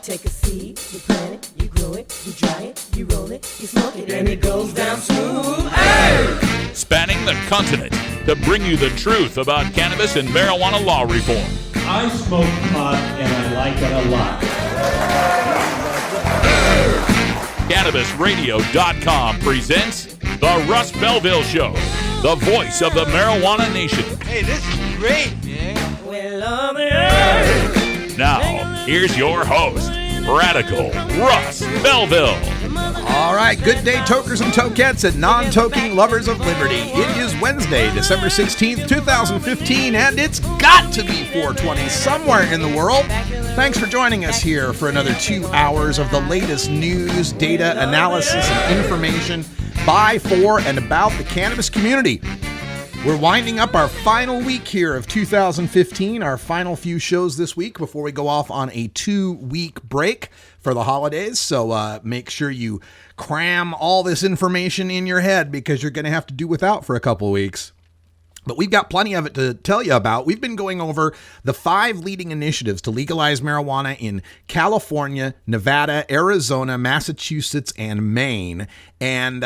take a seed, you plant it, you grow it, you dry it, you roll it, you smoke it, and it goes down smooth. Hey! Spanning the continent to bring you the truth about cannabis and marijuana law reform. I smoke pot and I like it a lot. CannabisRadio.com presents The Russ Belville Show, the voice of the marijuana nation. Hey, this is great, man. Well, on the earth. Now, here's your host, Radical Russ Belville. All right, good day, tokers and tokettes and non-toking lovers of liberty. It is Wednesday, December 16th, 2015, and it's got to be 420 somewhere in the world. Thanks for joining us here for another 2 hours of the latest news, data, analysis, and information by, for, and about the cannabis community. We're winding up our final week here of 2015, our final few shows this week before we go off on a 2-week break for the holidays. So make sure you cram all this information in your head because you're going to have to do without for a couple of weeks. But we've got plenty of it to tell you about. We've been going over the 5 leading initiatives to legalize marijuana in California, Nevada, Arizona, Massachusetts, and Maine. And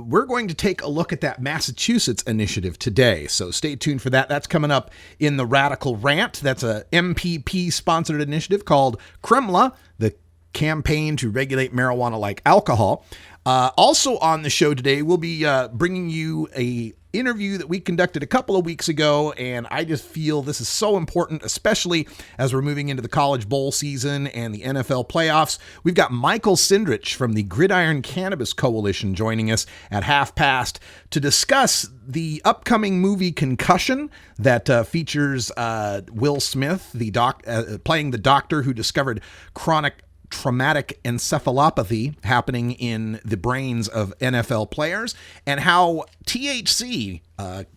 we're going to take a look at that Massachusetts initiative today. So stay tuned for that. That's coming up in the Radical Rant. That's a MPP-sponsored initiative called CRMLA, the Campaign to Regulate Marijuana Like Alcohol. Also on the show today, we'll be bringing you a interview that we conducted a couple of weeks ago, and I just feel this is so important, especially as we're moving into the college bowl season and the NFL playoffs. We've got Michael Sindrich from the Gridiron Cannabis Coalition joining us at 1:30 to discuss the upcoming movie Concussion that features Will Smith, playing the doctor who discovered chronic traumatic encephalopathy happening in the brains of NFL players, and how THC,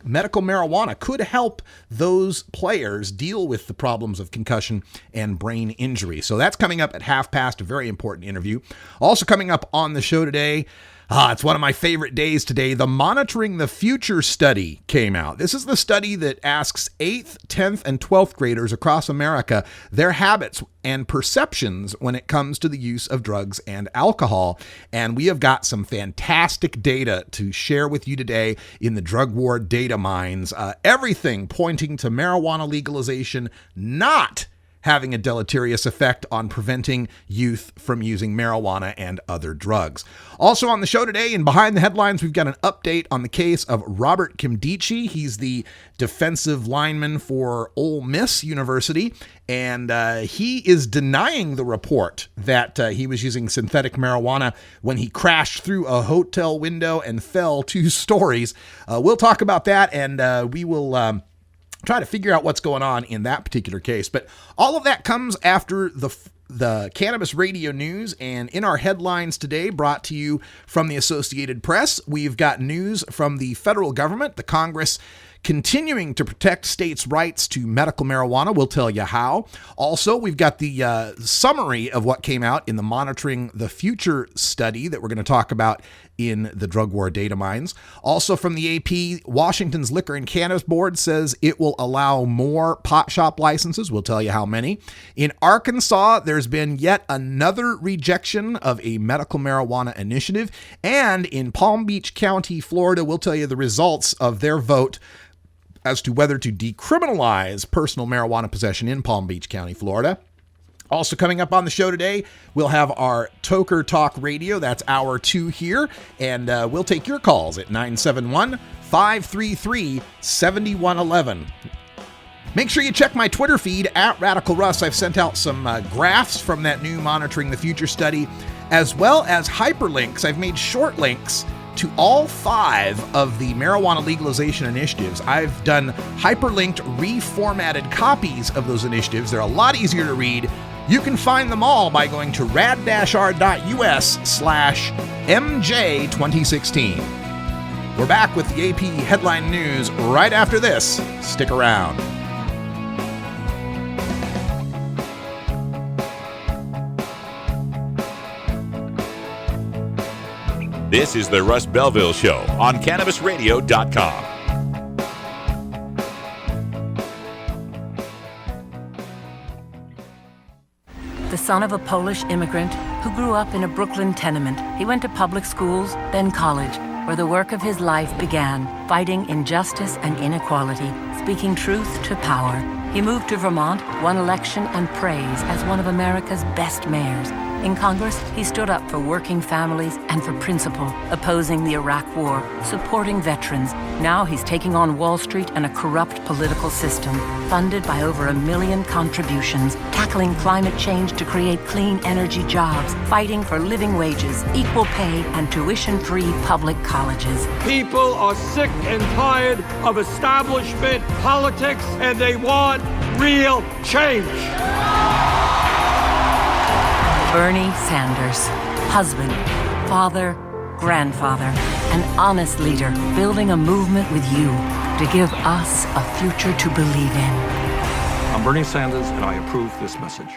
medical marijuana, could help those players deal with the problems of concussion and brain injury. So that's coming up at 1:30, a very important interview. Also coming up on the show today, it's one of my favorite days today. The Monitoring the Future study came out. This is the study that asks 8th, 10th, and 12th graders across America their habits and perceptions when it comes to the use of drugs and alcohol. And we have got some fantastic data to share with you today in the drug war data mines. Everything pointing to marijuana legalization not having a deleterious effect on preventing youth from using marijuana and other drugs. Also on the show today and behind the headlines, we've got an update on the case of Robert Kimdichie. He's the defensive lineman for Ole Miss University, and he is denying the report that he was using synthetic marijuana when he crashed through a hotel window and fell 2 stories. We'll talk about that, and we will try to figure out what's going on in that particular case. But all of that comes after the Cannabis Radio News, and in our headlines today, brought to you from the Associated Press, we've got news from the federal government, the Congress continuing to protect states' rights to medical marijuana. We'll tell you how. Also, we've got the summary of what came out in the Monitoring the Future study that we're going to talk about in the drug war data mines. Also from the AP, Washington's Liquor and Cannabis Board says it will allow more pot shop licenses. We'll tell you how many. In Arkansas, there's been yet another rejection of a medical marijuana initiative. And in Palm Beach County, Florida, we'll tell you the results of their vote as to whether to decriminalize personal marijuana possession in Palm Beach County, Florida. Also coming up on the show today, we'll have our Toker Talk Radio. That's hour 2 here, and we'll take your calls at 971-533-7111. Make sure you check my Twitter feed at Radical Russ. I've sent out some graphs from that new Monitoring the Future study, as well as hyperlinks. I've made short links to all 5 of the marijuana legalization initiatives. I've done hyperlinked, reformatted copies of those initiatives. They're a lot easier to read. You can find them all by going to rad-r.us/MJ2016. We're back with the AP headline news right after this. Stick around. This is the Russ Belville Show on CannabisRadio.com. the son of a Polish immigrant who grew up in a Brooklyn tenement. He went to public schools, then college, where the work of his life began, fighting injustice and inequality, speaking truth to power. He moved to Vermont, won election and praise as one of America's best mayors. In Congress, he stood up for working families and for principle, opposing the Iraq War, supporting veterans. Now he's taking on Wall Street and a corrupt political system, funded by over 1 million contributions, tackling climate change to create clean energy jobs, fighting for living wages, equal pay, and tuition-free public colleges. People are sick and tired of establishment politics, and they want real change. Bernie Sanders, husband, father, grandfather, an honest leader, building a movement with you to give us a future to believe in. I'm Bernie Sanders, and I approve this message.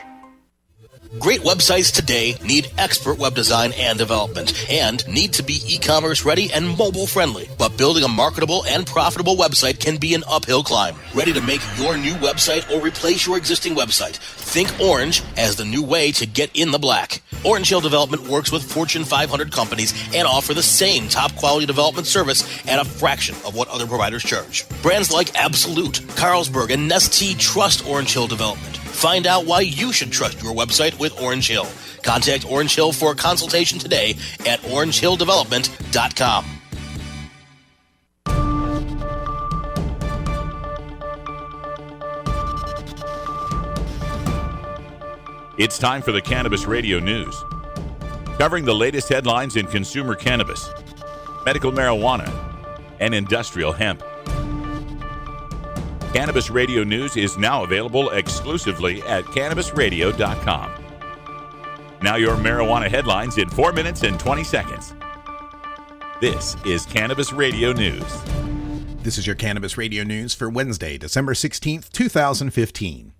Great websites today need expert web design and development and need to be e-commerce ready and mobile friendly. But building a marketable and profitable website can be an uphill climb. Ready to make your new website or replace your existing website? Think Orange as the new way to get in the black. Orange Hill Development works with Fortune 500 companies and offer the same top quality development service at a fraction of what other providers charge. Brands like Absolute, Carlsberg, and Nestea trust Orange Hill Development. Find out why you should trust your website with Orange Hill. Contact Orange Hill for a consultation today at orangehilldevelopment.com. It's time for the Cannabis Radio News. Covering the latest headlines in consumer cannabis, medical marijuana, and industrial hemp. Cannabis Radio News is now available exclusively at cannabisradio.com. Now your marijuana headlines in 4 minutes and 20 seconds. This is Cannabis Radio News. This is your Cannabis Radio News for Wednesday, December 16th, 2015.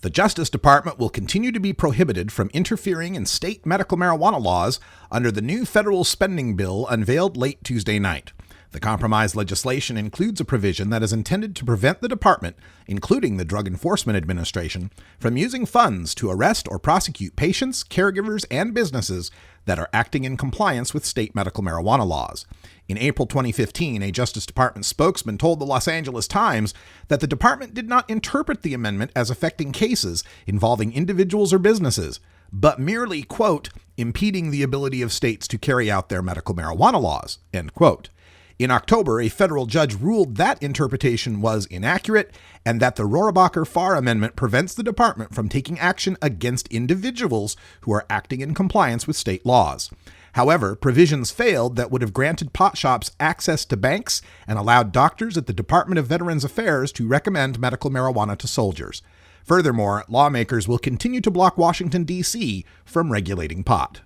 The Justice Department will continue to be prohibited from interfering in state medical marijuana laws under the new federal spending bill unveiled late Tuesday night. The compromise legislation includes a provision that is intended to prevent the department, including the Drug Enforcement Administration, from using funds to arrest or prosecute patients, caregivers, and businesses that are acting in compliance with state medical marijuana laws. In April 2015, a Justice Department spokesman told the Los Angeles Times that the department did not interpret the amendment as affecting cases involving individuals or businesses, but merely, quote, impeding the ability of states to carry out their medical marijuana laws, end quote. In October, a federal judge ruled that interpretation was inaccurate and that the Rohrabacher-Farr Amendment prevents the department from taking action against individuals who are acting in compliance with state laws. However, provisions failed that would have granted pot shops access to banks and allowed doctors at the Department of Veterans Affairs to recommend medical marijuana to soldiers. Furthermore, lawmakers will continue to block Washington, D.C. from regulating pot.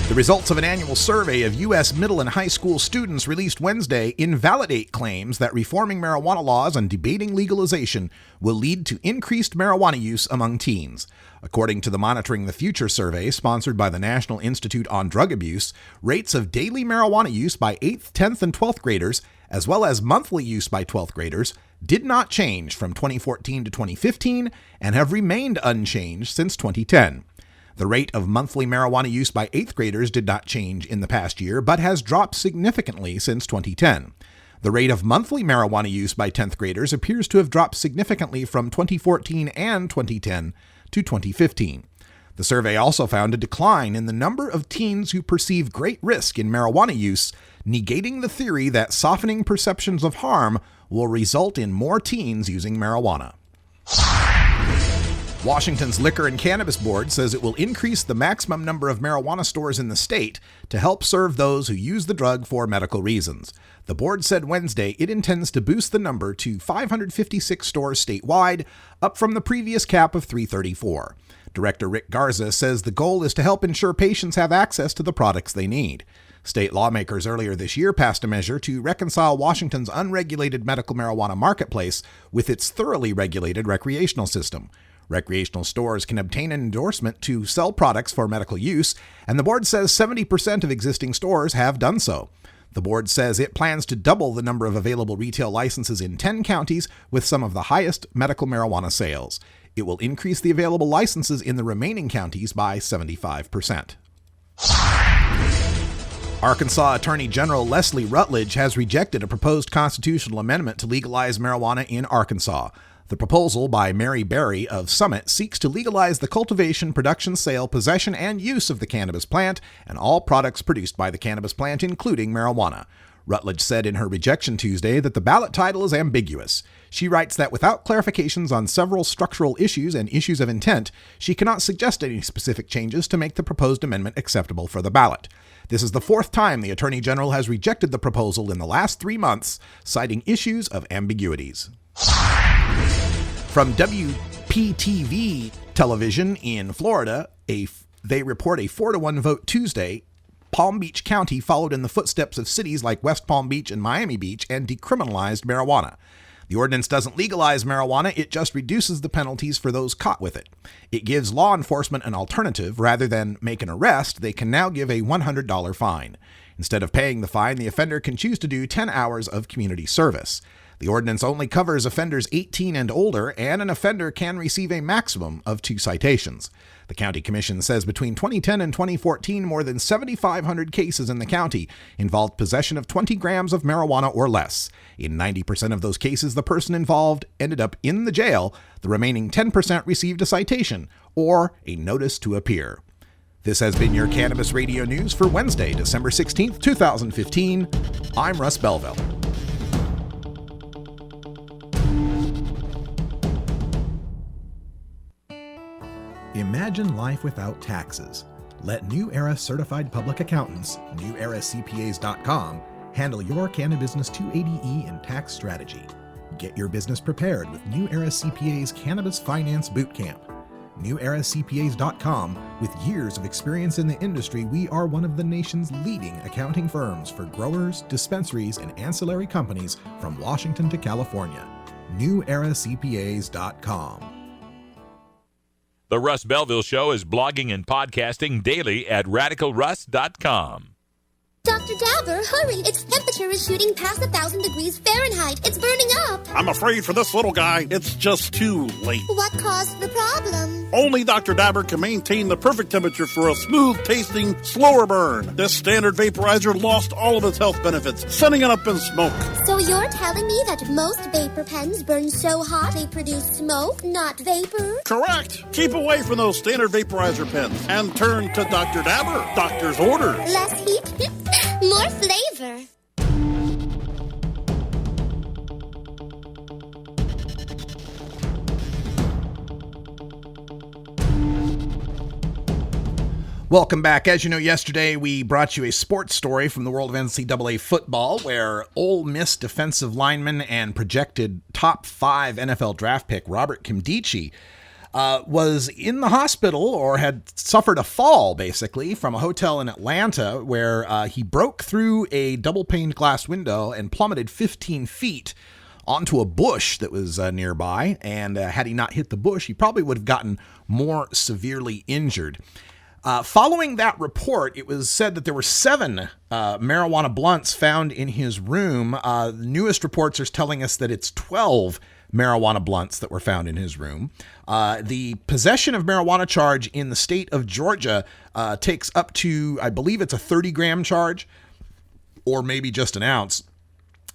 The results of an annual survey of U.S. middle and high school students released Wednesday invalidate claims that reforming marijuana laws and debating legalization will lead to increased marijuana use among teens. According to the Monitoring the Future survey sponsored by the National Institute on Drug Abuse, rates of daily marijuana use by 8th, 10th, and 12th graders, as well as monthly use by 12th graders, did not change from 2014 to 2015 and have remained unchanged since 2010. The rate of monthly marijuana use by 8th graders did not change in the past year, but has dropped significantly since 2010. The rate of monthly marijuana use by 10th graders appears to have dropped significantly from 2014 and 2010 to 2015. The survey also found a decline in the number of teens who perceive great risk in marijuana use, negating the theory that softening perceptions of harm will result in more teens using marijuana. Washington's Liquor and Cannabis Board says it will increase the maximum number of marijuana stores in the state to help serve those who use the drug for medical reasons. The board said Wednesday it intends to boost the number to 556 stores statewide, up from the previous cap of 334. Director Rick Garza says the goal is to help ensure patients have access to the products they need. State lawmakers earlier this year passed a measure to reconcile Washington's unregulated medical marijuana marketplace with its thoroughly regulated recreational system. Recreational stores can obtain an endorsement to sell products for medical use, and the board says 70% of existing stores have done so. The board says it plans to double the number of available retail licenses in 10 counties with some of the highest medical marijuana sales. It will increase the available licenses in the remaining counties by 75%. Arkansas Attorney General Leslie Rutledge has rejected a proposed constitutional amendment to legalize marijuana in Arkansas. The proposal by Mary Berry of Summit seeks to legalize the cultivation, production, sale, possession, and use of the cannabis plant and all products produced by the cannabis plant, including marijuana. Rutledge said in her rejection Tuesday that the ballot title is ambiguous. She writes that without clarifications on several structural issues and issues of intent, she cannot suggest any specific changes to make the proposed amendment acceptable for the ballot. This is the fourth time the Attorney General has rejected the proposal in the last 3 months, citing issues of ambiguities. From WPTV television in Florida, they report a 4-1 vote Tuesday. Palm Beach County followed in the footsteps of cities like West Palm Beach and Miami Beach and decriminalized marijuana. The ordinance doesn't legalize marijuana, it just reduces the penalties for those caught with it. It gives law enforcement an alternative. Rather than make an arrest, they can now give a $100 fine. Instead of paying the fine, the offender can choose to do 10 hours of community service. The ordinance only covers offenders 18 and older, and an offender can receive a maximum of 2 citations. The county commission says between 2010 and 2014, more than 7,500 cases in the county involved possession of 20 grams of marijuana or less. In 90% of those cases, the person involved ended up in the jail. The remaining 10% received a citation or a notice to appear. This has been your Cannabis Radio News for Wednesday, December 16th, 2015. I'm Russ Belville. Imagine life without taxes. Let New Era Certified Public Accountants, NewEraCPAs.com, handle your Cannabusiness 280E and tax strategy. Get your business prepared with New Era CPA's Cannabis Finance Bootcamp. NewEraCPAs.com, with years of experience in the industry, we are one of the nation's leading accounting firms for growers, dispensaries, and ancillary companies from Washington to California. NewEraCPAs.com. The Russ Belville Show is blogging and podcasting daily at RadicalRuss.com. Dr. Dabber, hurry! Its temperature is shooting past 1,000 degrees Fahrenheit. It's burning up. I'm afraid for this little guy, it's just too late. What caused the problem? Only Dr. Dabber can maintain the perfect temperature for a smooth-tasting, slower burn. This standard vaporizer lost all of its health benefits, sending it up in smoke. So you're telling me that most vapor pens burn so hot they produce smoke, not vapor? Correct. Keep away from those standard vaporizer pens and turn to Dr. Dabber. Doctor's orders. Less heat, more flavor. Welcome back. As you know, yesterday we brought you a sports story from the world of NCAA football where Ole Miss defensive lineman and projected top 5 NFL draft pick Robert Kimdichie was in the hospital or had suffered a fall, basically, from a hotel in Atlanta where he broke through a double-paned glass window and plummeted 15 feet onto a bush that was nearby. And had he not hit the bush, he probably would have gotten more severely injured. Following that report, it was said that there were 7 marijuana blunts found in his room. The newest reports are telling us that it's 12 marijuana blunts that were found in his room. The possession of marijuana charge in the state of Georgia takes up to, I believe it's a 30-gram charge, or maybe just an ounce.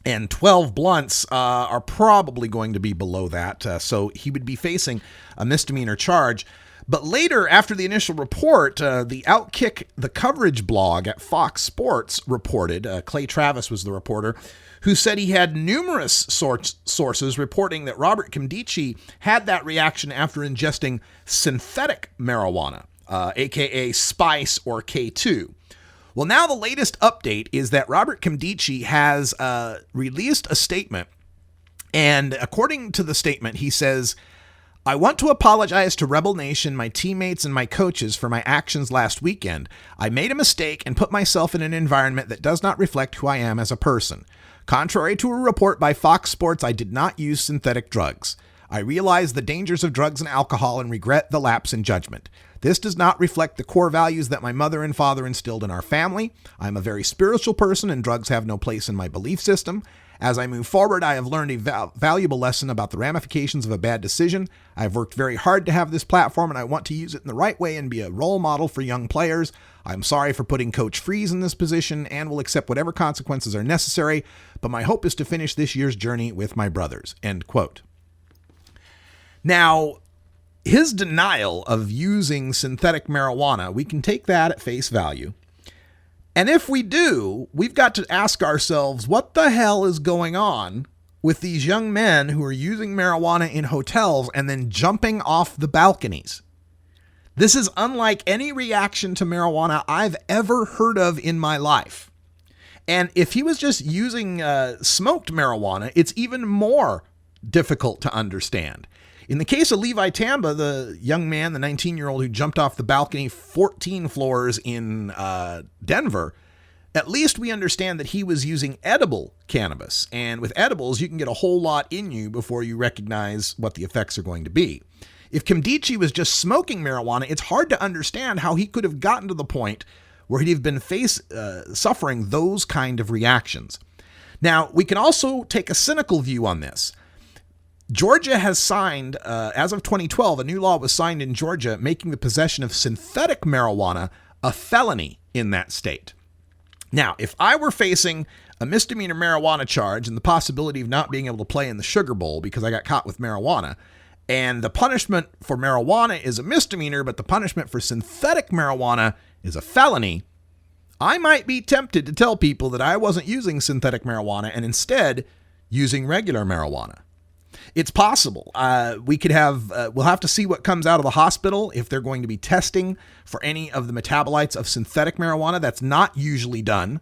And 12 blunts are probably going to be below that. So he would be facing a misdemeanor charge. But later, after the initial report, the Outkick the Coverage blog at Fox Sports reported, Clay Travis was the reporter, who said he had numerous sources reporting that Robert Kimdichie had that reaction after ingesting synthetic marijuana, aka Spice or K2. Well, now the latest update is that Robert Kimdichie has released a statement, and according to the statement, he says, "I want to apologize to Rebel Nation, my teammates, and my coaches for my actions last weekend. I made a mistake and put myself in an environment that does not reflect who I am as a person. Contrary to a report by Fox Sports, I did not use synthetic drugs. I realize the dangers of drugs and alcohol and regret the lapse in judgment. This does not reflect the core values that my mother and father instilled in our family. I'm a very spiritual person and drugs have no place in my belief system. As I move forward, I have learned a valuable lesson about the ramifications of a bad decision. I've worked very hard to have this platform, and I want to use it in the right way and be a role model for young players. I'm sorry for putting Coach Freeze in this position and will accept whatever consequences are necessary, but my hope is to finish this year's journey with my brothers." End quote. Now, his denial of using synthetic marijuana, we can take that at face value. And if we do, we've got to ask ourselves, what the hell is going on with these young men who are using marijuana in hotels and then jumping off the balconies? This is unlike any reaction to marijuana I've ever heard of in my life. And if he was just using smoked marijuana, it's even more difficult to understand. In the case of Levi Tamba, the young man, the 19-year-old who jumped off the balcony 14 floors in Denver, at least we understand that he was using edible cannabis. And with edibles, you can get a whole lot in you before you recognize what the effects are going to be. If Kimdichi was just smoking marijuana, it's hard to understand how he could have gotten to the point where he'd have been suffering those kind of reactions. Now, we can also take a cynical view on this. Georgia has signed, as of 2012, a new law was signed in Georgia making the possession of synthetic marijuana a felony in that state. Now, if I were facing a misdemeanor marijuana charge and the possibility of not being able to play in the Sugar Bowl because I got caught with marijuana, and the punishment for marijuana is a misdemeanor, but the punishment for synthetic marijuana is a felony, I might be tempted to tell people that I wasn't using synthetic marijuana and instead using regular marijuana. It's possible. We'll have to see what comes out of the hospital if they're going to be testing for any of the metabolites of synthetic marijuana. That's not usually done.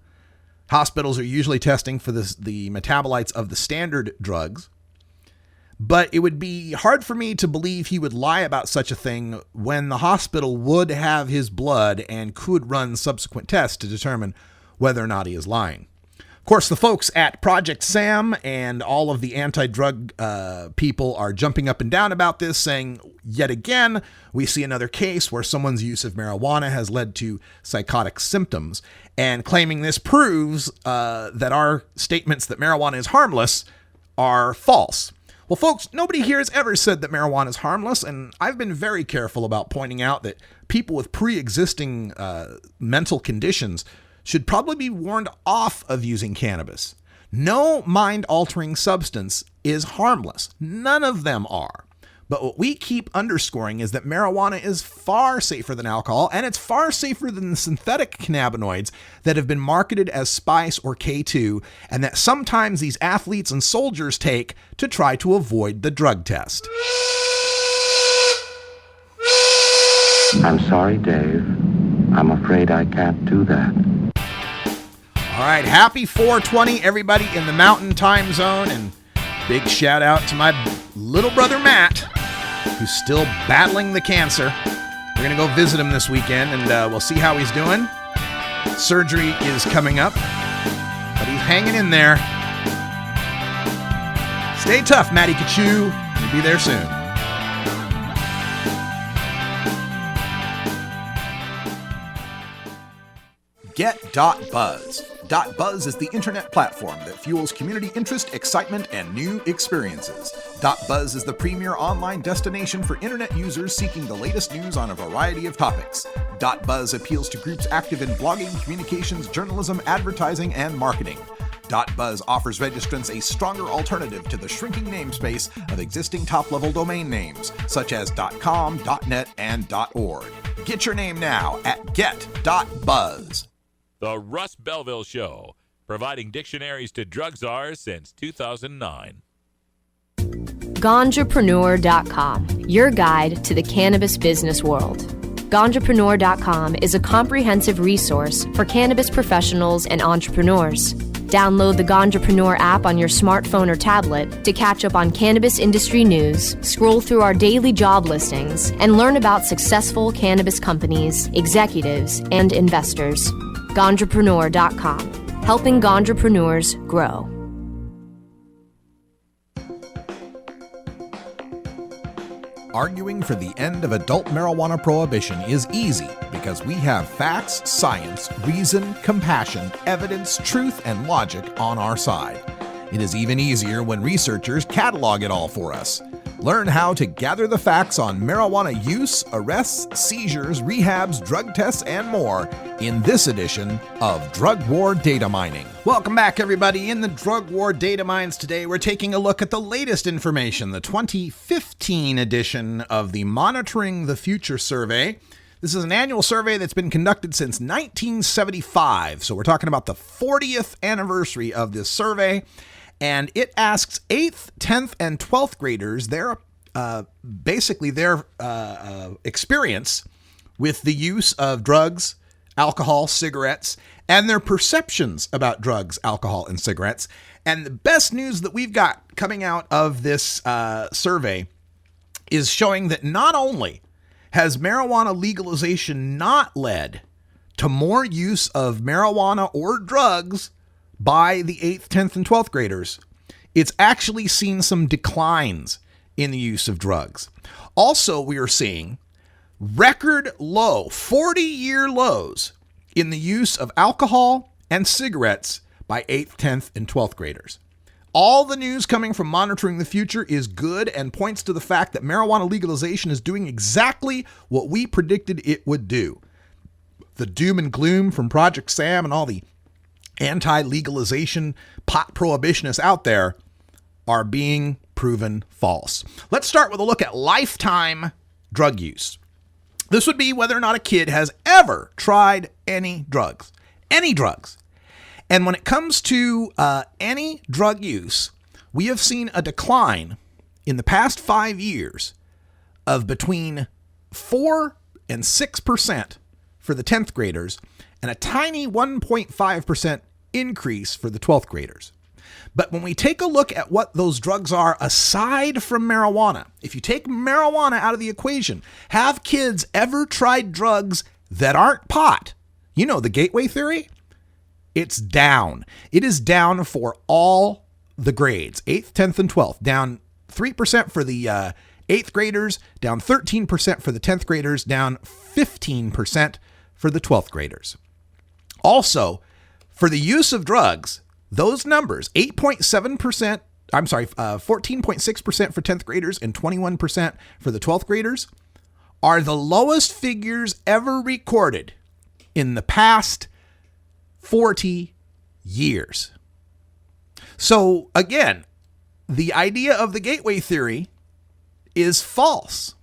Hospitals are usually testing for the metabolites of the standard drugs. But it would be hard for me to believe he would lie about such a thing when the hospital would have his blood and could run subsequent tests to determine whether or not he is lying. Of course, the folks at Project Sam and all of the anti-drug people are jumping up and down about this, saying, yet again, we see another case where someone's use of marijuana has led to psychotic symptoms, and claiming this proves that our statements that marijuana is harmless are false. Well, folks, nobody here has ever said that marijuana is harmless, and I've been very careful about pointing out that people with pre-existing mental conditions should probably be warned off of using cannabis. No mind-altering substance is harmless. None of them are. But what we keep underscoring is that marijuana is far safer than alcohol, and it's far safer than the synthetic cannabinoids that have been marketed as Spice or K2, and that sometimes these athletes and soldiers take to try to avoid the drug test. I'm sorry, Dave. I'm afraid I can't do that. All right, happy 420, everybody in the Mountain Time Zone, and big shout out to my little brother Matt, who's still battling the cancer. We're going to go visit him this weekend, and we'll see how he's doing. Surgery is coming up, but he's hanging in there. Stay tough, Matty Kachoo. We'll be there soon. Get.Buzz. .Buzz is the internet platform that fuels community interest, excitement, and new experiences. .Buzz is the premier online destination for internet users seeking the latest news on a variety of topics. .Buzz appeals to groups active in blogging, communications, journalism, advertising, and marketing. .Buzz offers registrants a stronger alternative to the shrinking namespace of existing top-level domain names, such as .com, .net, and .org. Get your name now at get.buzz. The Russ Belville Show, providing dictionaries to drug czars since 2009. Ganjapreneur.com, your guide to the cannabis business world. Ganjapreneur.com is a comprehensive resource for cannabis professionals and entrepreneurs. Download the Ganjapreneur app on your smartphone or tablet to catch up on cannabis industry news, scroll through our daily job listings, and learn about successful cannabis companies, executives, and investors. Ganjapreneur.com, helping Ganjapreneurs grow. Arguing for the end of adult marijuana prohibition is easy because we have facts, science, reason, compassion, evidence, truth, and logic on our side. It is even easier when researchers catalog it all for us. Learn how to gather the facts on marijuana use, arrests, seizures, rehabs, drug tests, and more in this edition of Drug War Data Mining. Welcome back, everybody. In the Drug War Data Mines today, we're taking a look at the latest information, the 2015 edition of the Monitoring the Future survey. This is an annual survey that's been conducted since 1975, so we're talking about the 40th anniversary of this survey. And it asks 8th, 10th, and 12th graders their experience with the use of drugs, alcohol, cigarettes, and their perceptions about drugs, alcohol, and cigarettes. And the best news that we've got coming out of this survey is showing that not only has marijuana legalization not led to more use of marijuana or drugs by the 8th, 10th, and 12th graders, it's actually seen some declines in the use of drugs. Also, we are seeing record low, 40-year lows in the use of alcohol and cigarettes by 8th, 10th, and 12th graders. All the news coming from Monitoring the Future is good and points to the fact that marijuana legalization is doing exactly what we predicted it would do. The doom and gloom from Project Sam and all the anti-legalization pot prohibitionists out there are being proven false. Let's start with a look at lifetime drug use. This would be whether or not a kid has ever tried any drugs. Any drugs. And when it comes to any drug use, we have seen a decline in the past 5 years of between 4 and 6% for the 10th graders and a tiny 1.5% increase for the 12th graders. But when we take a look at what those drugs are aside from marijuana, if you take marijuana out of the equation, have kids ever tried drugs that aren't pot? You know the gateway theory? It's down. It is down for all the grades, 8th, 10th, and 12th. Down 3% for the 8th graders, down 13% for the 10th graders, down 15% for the 12th graders. Also, for the use of drugs, those numbers, 14.6% for 10th graders and 21% for the 12th graders, are the lowest figures ever recorded in the past 40 years. So again, the idea of the gateway theory is false.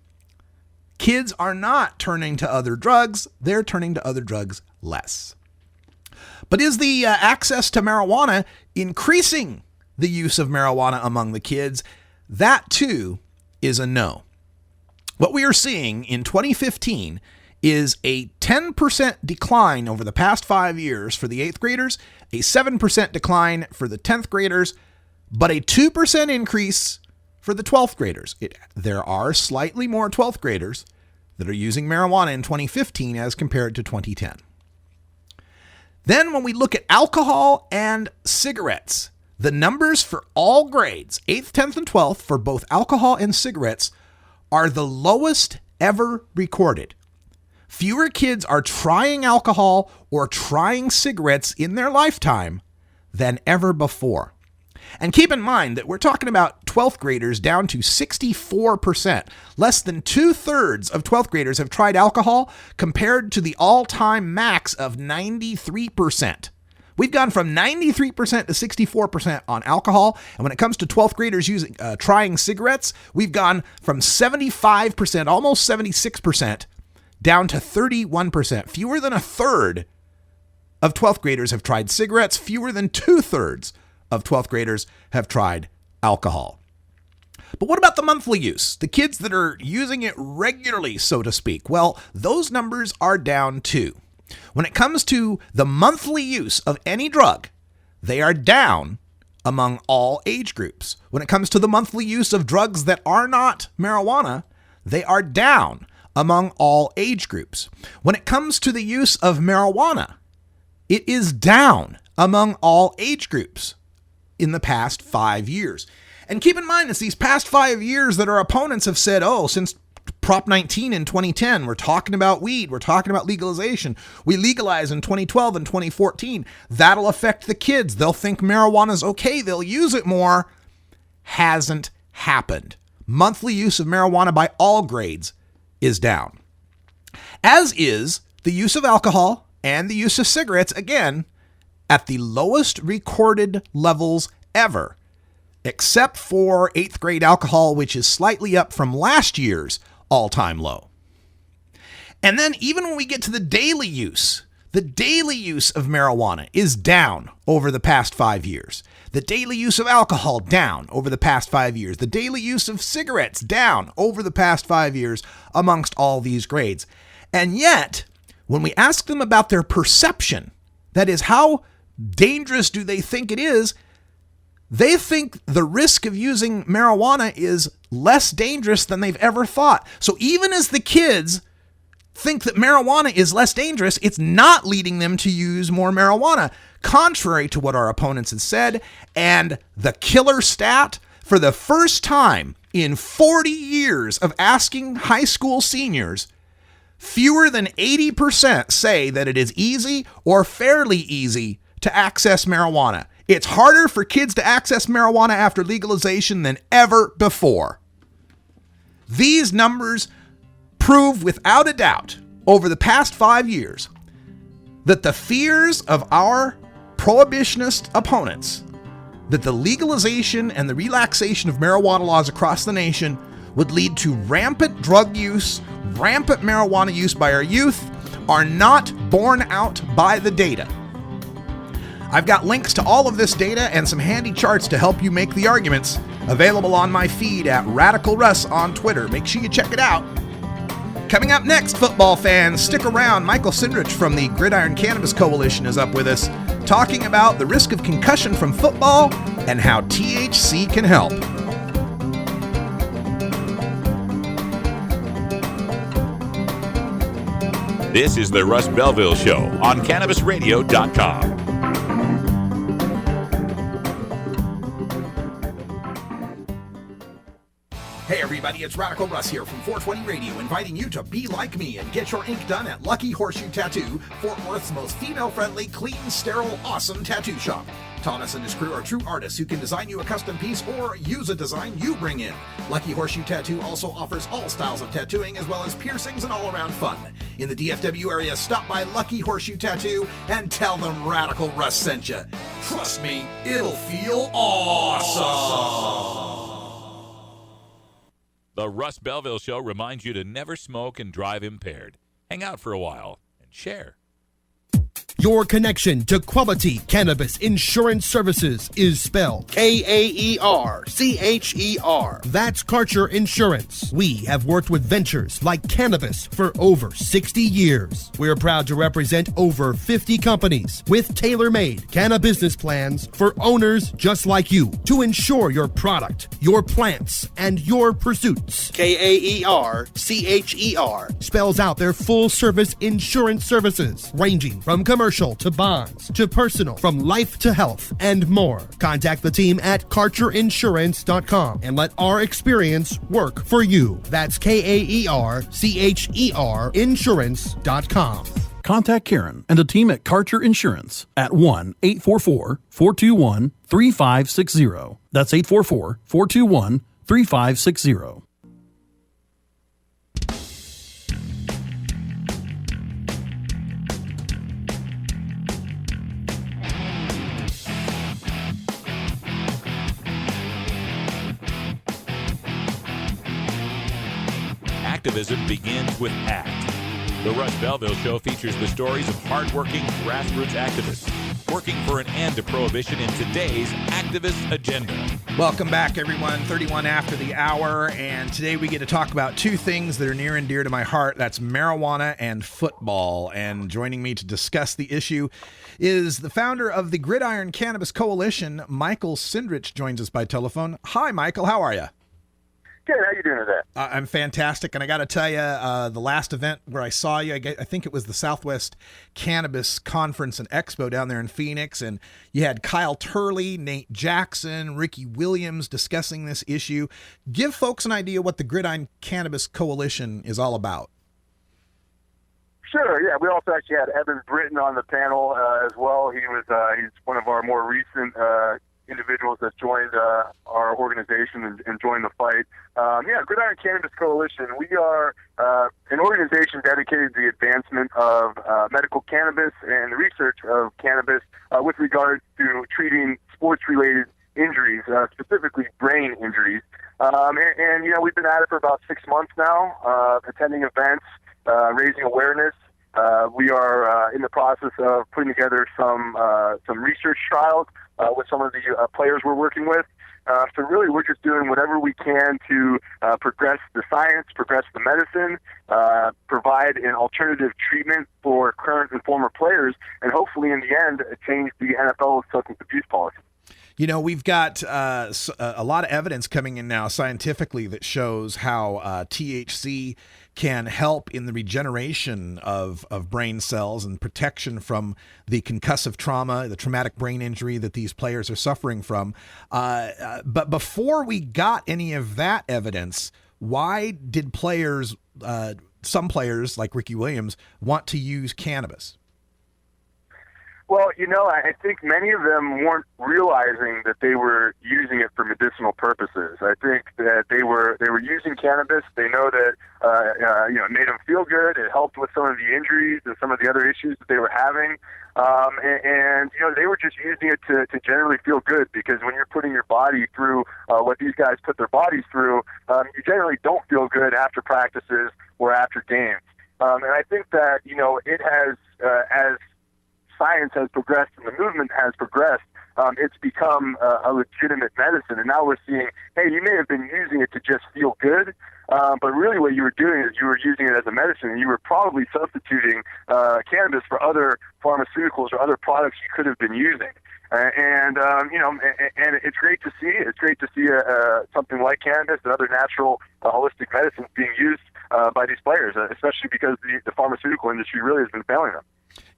Kids are not turning to other drugs. They're turning to other drugs less. But is the access to marijuana increasing the use of marijuana among the kids? That too is a no. What we are seeing in 2015 is a 10% decline over the past 5 years for the 8th graders, a 7% decline for the 10th graders, but a 2% increase for the 12th graders. There are slightly more 12th graders that are using marijuana in 2015 as compared to 2010. Then when we look at alcohol and cigarettes, the numbers for all grades, 8th, 10th, and 12th, for both alcohol and cigarettes, are the lowest ever recorded. Fewer kids are trying alcohol or trying cigarettes in their lifetime than ever before. And keep in mind that we're talking about 12th graders down to 64%. Less than 2/3 of 12th graders have tried alcohol compared to the all-time max of 93%. We've gone from 93% to 64% on alcohol. And when it comes to 12th graders trying cigarettes, we've gone from 75%, almost 76%, down to 31%. Fewer than 1/3 of 12th graders have tried cigarettes. Fewer than 2/3 of 12th graders have tried alcohol. But what about the monthly use? The kids that are using it regularly, so to speak. Well, those numbers are down too. When it comes to the monthly use of any drug, they are down among all age groups. When it comes to the monthly use of drugs that are not marijuana, they are down among all age groups. When it comes to the use of marijuana, it is down among all age groups in the past 5 years. And keep in mind, it's these past 5 years that our opponents have said, since Prop 19 in 2010. We're talking about weed. We're talking about legalization. We legalize in 2012 and 2014. That'll affect the kids. They'll think marijuana's okay. They'll use it more. Hasn't happened. Monthly use of marijuana by all grades is down. As is the use of alcohol and the use of cigarettes, again, at the lowest recorded levels ever, except for 8th grade alcohol, which is slightly up from last year's all-time low. And then even when we get to the daily use of marijuana is down over the past 5 years. The daily use of alcohol down over the past 5 years. The daily use of cigarettes down over the past 5 years amongst all these grades. And yet, when we ask them about their perception, that is, how dangerous do they think it is, they think the risk of using marijuana is less dangerous than they've ever thought. So even as the kids think that marijuana is less dangerous, it's not leading them to use more marijuana, contrary to what our opponents have said. And the killer stat, for the first time in 40 years of asking high school seniors, fewer than 80% say that it is easy or fairly easy to access marijuana. It's harder for kids to access marijuana after legalization than ever before. These numbers prove without a doubt over the past 5 years that the fears of our prohibitionist opponents, that the legalization and the relaxation of marijuana laws across the nation would lead to rampant drug use, rampant marijuana use by our youth, are not borne out by the data. I've got links to all of this data and some handy charts to help you make the arguments, available on my feed at Radical Russ on Twitter. Make sure you check it out. Coming up next, football fans, stick around. Michael Sindrich from the Gridiron Cannabis Coalition is up with us, talking about the risk of concussion from football and how THC can help. This is the Russ Belville Show on CannabisRadio.com. Hey everybody, it's Radical Russ here from 420 Radio, inviting you to be like me and get your ink done at Lucky Horseshoe Tattoo, Fort Worth's most female-friendly, clean, sterile, awesome tattoo shop. Thomas and his crew are true artists who can design you a custom piece or use a design you bring in. Lucky Horseshoe Tattoo also offers all styles of tattooing as well as piercings and all-around fun. In the DFW area, stop by Lucky Horseshoe Tattoo and tell them Radical Russ sent you. Trust me, it'll feel awesome. The Russ Belville Show reminds you to never smoke and drive impaired. Hang out for a while and share. Your connection to quality cannabis insurance services is spelled K-A-E-R-C-H-E-R. That's Karcher Insurance. We have worked with ventures like cannabis for over 60 years. We're proud to represent over 50 companies with tailor-made cannabis plans for owners just like you to insure your product, your plants, and your pursuits. K-A-E-R-C-H-E-R spells out their full-service insurance services, ranging from commercial to bonds to personal, from life to health, and more. Contact the team at KarcherInsurance.com and let our experience work for you. That's K-A-E-R-C-H-E-R Insurance.com. Contact Karen and the team at Karcher Insurance at 1-844-421-3560. That's 844-421-3560. Activism begins with ACT. The Russ Belville Show features the stories of hardworking grassroots activists working for an end to prohibition in today's activist agenda. Welcome back, everyone. 31 after the hour, and today we get to talk about two things that are near and dear to my heart. That's marijuana and football. And joining me to discuss the issue is the founder of the Gridiron Cannabis Coalition, Michael Sindrich, joins us by telephone. Hi, Michael. How are you? Good. How you doing today? I'm fantastic, and I got to tell you, the last event where I saw you, I think it was the Southwest Cannabis Conference and Expo down there in Phoenix, and you had Kyle Turley, Nate Jackson, Ricky Williams discussing this issue. Give folks an idea what the Gridiron Cannabis Coalition is all about. Sure. Yeah, we also actually had Evan Britton on the panel as well. He's one of our more recent individuals that joined our organization and joined the fight. Gridiron Cannabis Coalition, we are an organization dedicated to the advancement of medical cannabis and the research of cannabis with regard to treating sports-related injuries, specifically brain injuries. And we've been at it for about 6 months now, attending events, raising awareness. We are in the process of putting together some research trials with some of the players we're working with. So really, we're just doing whatever we can to progress the science, progress the medicine, provide an alternative treatment for current and former players, and hopefully, in the end, change the NFL's substance abuse policy. We've got a lot of evidence coming in now scientifically that shows how THC can help in the regeneration of brain cells and protection from the concussive trauma, the traumatic brain injury that these players are suffering from. But before we got any of that evidence, why did some players like Ricky Williams want to use cannabis? Well, I think many of them weren't realizing that they were using it for medicinal purposes. I think that they were using cannabis. They know that it made them feel good. It helped with some of the injuries and some of the other issues that they were having. And they were just using it to generally feel good, because when you're putting your body through what these guys put their bodies through, you generally don't feel good after practices or after games. And I think that it has as science has progressed and the movement has progressed, it's become a legitimate medicine. And now we're seeing, hey, you may have been using it to just feel good, but really what you were doing is you were using it as a medicine, and you were probably substituting cannabis for other pharmaceuticals or other products you could have been using. And it's great to see. It's great to see something like cannabis and other natural holistic medicines being used by these players, especially because the pharmaceutical industry really has been failing them.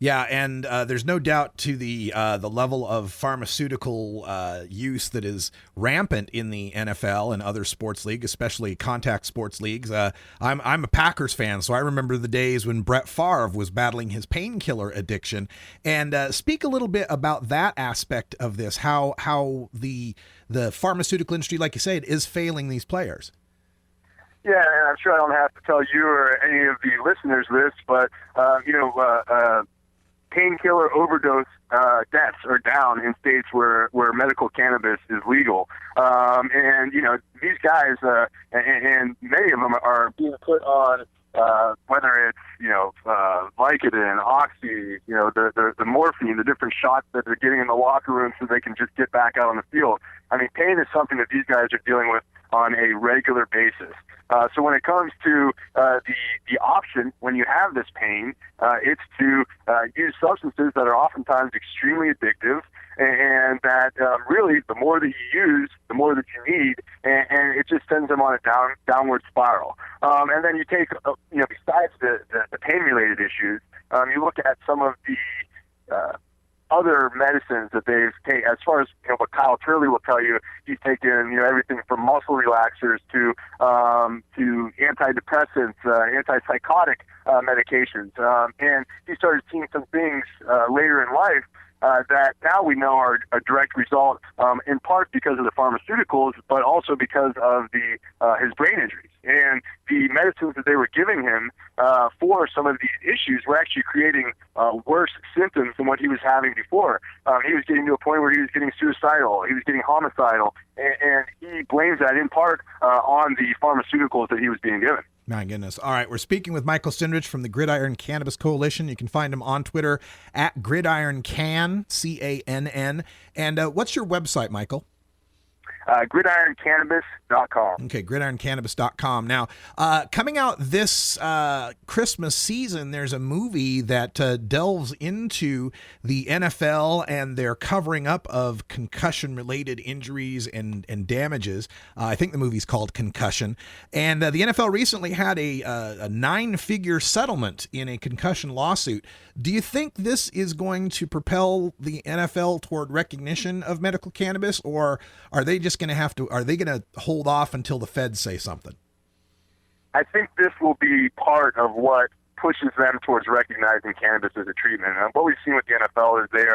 Yeah, and there's no doubt to the level of pharmaceutical use that is rampant in the NFL and other sports leagues, especially contact sports leagues. I'm a Packers fan, so I remember the days when Brett Favre was battling his painkiller addiction. And speak a little bit about that aspect of this, how the pharmaceutical industry, like you say, is failing these players. Yeah, and I'm sure I don't have to tell you or any of the listeners this, but painkiller overdose deaths are down in states where medical cannabis is legal. And these guys and many of them are being put on whether it's Vicodin, Oxy, the morphine, the different shots that they're getting in the locker room so they can just get back out on the field. I mean, pain is something that these guys are dealing with on a regular basis. So when it comes to the option when you have this pain, it's to use substances that are oftentimes extremely addictive, and that really the more that you use, the more that you need, and it just sends them on a downward spiral. And then you take, besides the pain-related issues, you look at some of the other medicines that they've taken. As far as what Kyle Turley will tell you, he's taken everything from muscle relaxers to antidepressants, antipsychotic medications, and he started seeing some things later in life that now we know are a direct result, in part because of the pharmaceuticals, but also because of his brain injuries. And the medicines that they were giving him for some of these issues were actually creating worse symptoms than what he was having before. He was getting to a point where he was getting suicidal, he was getting homicidal, and he blames that in part on the pharmaceuticals that he was being given. My goodness. All right, we're speaking with Michael Cindrich from the Gridiron Cannabis Coalition. You can find him on Twitter at GridironCan, CANN. And what's your website, Michael? GridironCannabis.com. Okay, GridironCannabis.com. Now, coming out this Christmas season, there's a movie that delves into the NFL and their covering up of concussion-related injuries and damages. I think the movie's called Concussion. And the NFL recently had a 9-figure settlement in a concussion lawsuit. Do you think this is going to propel the NFL toward recognition of medical cannabis, or are they just going to are they going to hold off until the feds say something? I think this will be part of what pushes them towards recognizing cannabis as a treatment. What we've seen with the NFL is they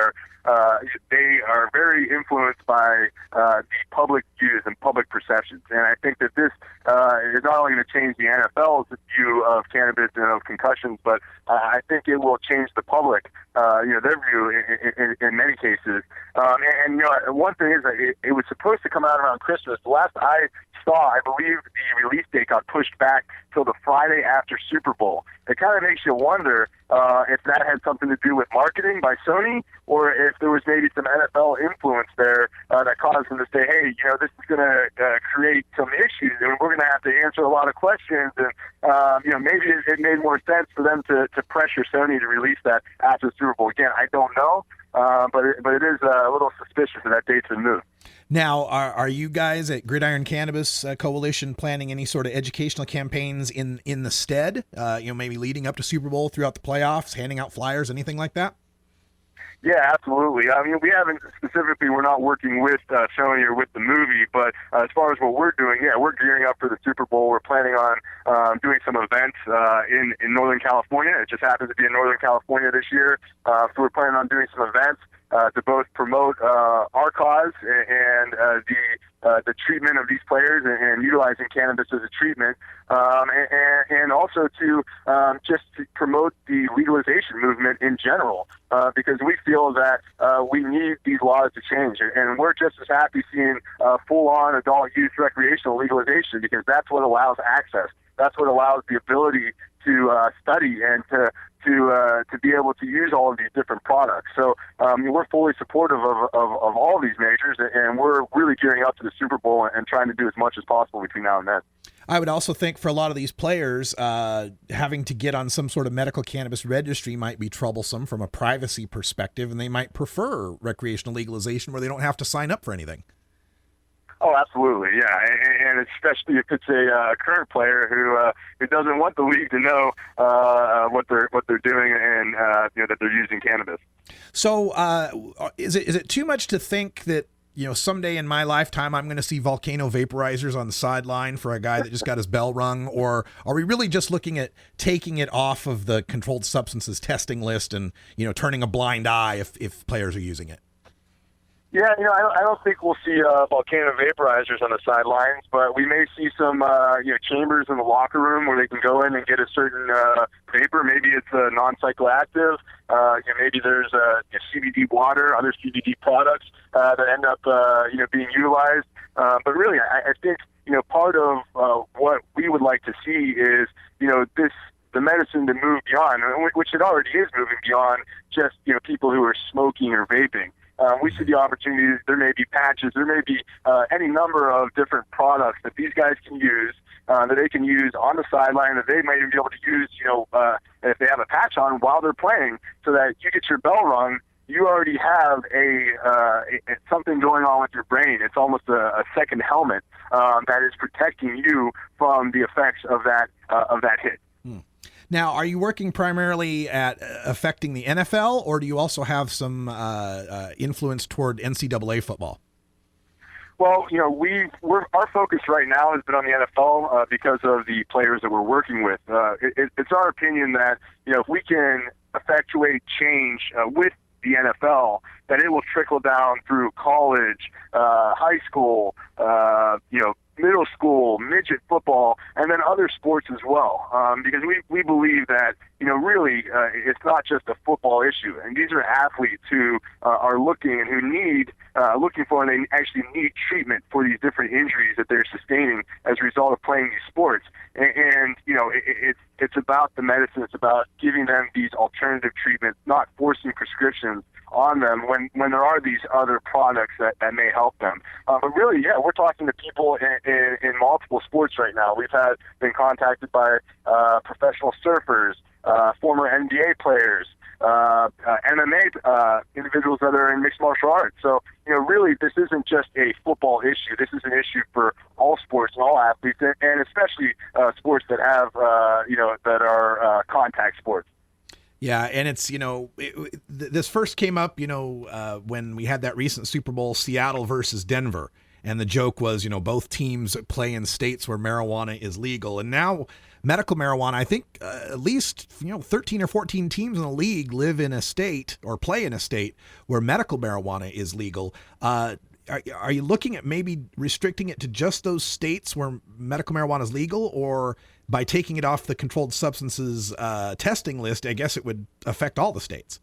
are very influenced by the public views and public perceptions. And I think that this is not only going to change the NFL's view of cannabis and of concussions, but I think it will change the public, their view in many cases. And one thing is that it was supposed to come out around Christmas. The last I saw, I believe the release date got pushed back till the Friday after Super Bowl. It kind of makes you wonder if that had something to do with marketing by Sony, or if there was maybe some NFL influence there that caused them to say, hey, this is going to create some issues, and we're going to have to answer a lot of questions. And, maybe it made more sense for them to pressure Sony to release that after the Super Bowl. Again, I don't know, but it is a little suspicious that that date's been moved. Now, are you guys at Gridiron Cannabis Coalition planning any sort of educational campaigns in the stead? Maybe leading up to Super Bowl, throughout the playoffs, handing out flyers, anything like that? Yeah, absolutely. I mean, we haven't specifically, we're not working with Sony or with the movie, but as far as what we're doing, we're gearing up for the Super Bowl. We're planning on doing some events in Northern California. It just happens to be in Northern California this year. So we're planning on doing some events to both promote our cause and the treatment of these players and utilizing cannabis as a treatment, and also to just to promote the legalization movement in general, because we feel that we need these laws to change, and we're just as happy seeing full-on adult use recreational legalization, because that's what allows access. That's what allows the ability to study and to be able to use all of these different products. So we're fully supportive of all of these measures, and we're really gearing up to the Super Bowl and trying to do as much as possible between now and then. I would also think for a lot of these players, having to get on some sort of medical cannabis registry might be troublesome from a privacy perspective, and they might prefer recreational legalization where they don't have to sign up for anything. Oh, absolutely, yeah, and especially if it's a current player who doesn't want the league to know what they're doing and that they're using cannabis. So, is it too much to think that someday in my lifetime I'm going to see volcano vaporizers on the sideline for a guy that just got his bell rung, or are we really just looking at taking it off of the controlled substances testing list and turning a blind eye if players are using it? Yeah, I don't think we'll see volcano vaporizers on the sidelines, but we may see some chambers in the locker room where they can go in and get a certain vapor. Maybe it's non-psychoactive. Maybe there's CBD water, other CBD products that end up being utilized. But really, I think part of what we would like to see is the medicine to move beyond, which it already is moving beyond just people who are smoking or vaping. We see the opportunities. There may be patches. There may be any number of different products that these guys can use, that they can use on the sideline, that they might even be able to use, if they have a patch on while they're playing, so that you get your bell rung, you already have something going on with your brain. It's almost a second helmet that is protecting you from the effects of that hit. Now, are you working primarily at affecting the NFL, or do you also have some influence toward NCAA football? Well, our focus right now has been on the NFL because of the players that we're working with. It's our opinion that if we can effectuate change with the NFL, that it will trickle down through college, high school, middle school, midget football, and then other sports as well. Because we believe that, really it's not just a football issue. And these are athletes who are looking and who looking for, and they actually need treatment for these different injuries that they're sustaining as a result of playing these sports. And it's about the medicine. It's about giving them these alternative treatments, not forcing prescriptions on them when there are these other products that may help them. But really, yeah, we're talking to people in multiple sports right now. We've been contacted by professional surfers, former NBA players, MMA individuals that are in mixed martial arts. So, really, this isn't just a football issue. This is an issue for all sports and all athletes, and especially sports that have, that are contact sports. Yeah, and it's, this first came up, when we had that recent Super Bowl, Seattle versus Denver. And the joke was, both teams play in states where marijuana is legal. And now medical marijuana, I think at least, 13 or 14 teams in the league live in a state or play in a state where medical marijuana is legal. Are you looking at maybe restricting it to just those states where medical marijuana is legal, or by taking it off the controlled substances testing list, I guess it would affect all the states?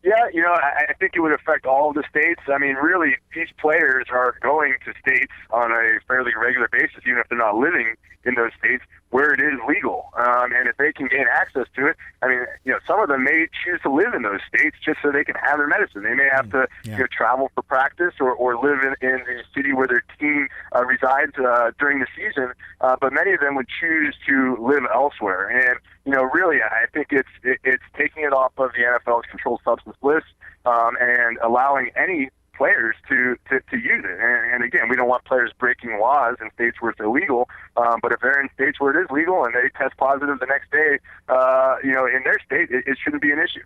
Yeah, I think it would affect all of the states. I mean, really, these players are going to states on a fairly regular basis, even if they're not living in those states where it is legal. And if they can gain access to it, I mean, some of them may choose to live in those states just so they can have their medicine. They may have to travel for practice or live in the city where their team resides during the season. But many of them would choose to live elsewhere. And, really, I think it's taking it off of the NFL's controlled substance list and allowing any players to use it. And again, we don't want players breaking laws in states where it's illegal, but if they're in states where it is legal and they test positive the next day, in their state, it shouldn't be an issue.